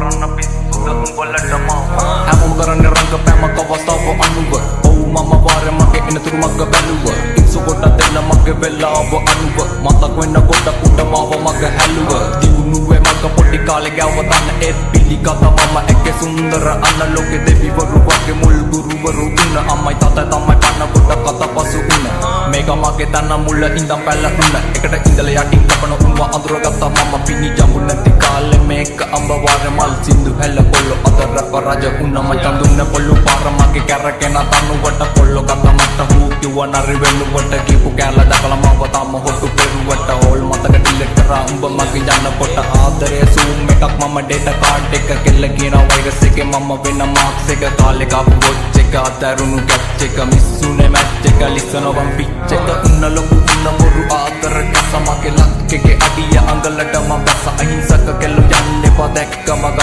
කරන්න පිස්සුද උඹලටම හැමෝම කරන්නේ රංගපෑමක් අවස්ථාව අනුව ඔව් මම වාරේ මගේ එනතුරු මග බැලුව ඉක්සු කොට දෙන්න මගේ වෙලාව අනුව මතක් වෙන්න කොට කුඩමාව මග හැලුව දිනුවේ මග පොඩි කාලේ ගැව්ව තන්න ඒත් පිළිගත මම එක්කේ සුන්දර අනලෝකෙ දෙවිවරු වගේ මුල් ගුරුවරු උන්න අම්මයි තාත්තයි තමයි පන්න කොට කතා පසු උන්න මේක මගේ තන මුල ඉඳන් පැල්ල උන්න එකට ඉඳලා යටින් කපන උන්ව අඳුරගත්තා මම පිණි ජඹු නැති කාලේ මේක අඹ වාරේ මල් සින්දු හැල කොල්ල අතර පරාජ උන්න මම චඳුන්න පොල්ලු පාර මගේ කැරකෙන තනුවට කොල්ල කත මට හූ කිව්ව නරි වෙනුවට කීපු කැල දකලා මව තම හොටු පෙරුවට හෝල් මතක ඩිලීට් කරා උඹ මගේ යන්න කොට ආදරේ සූම් එකක් මම ඩේටා කාඩ් එක කෙල්ල කියන වෛරස් එකේ මම වෙන මාක්ස් එක කාලේ කාපු වොච් එක අතරුණු කැච් එක මිස්සුනේ මැච් එක ලිස්සනවා පිච් එක උන්න ලොකු උන්න මොරු ආදර කසමගේ ලක් එකේ අඩිය අඟලට මම බස අහිංසක කෙල්ල යන්නේ පදැක්ක මග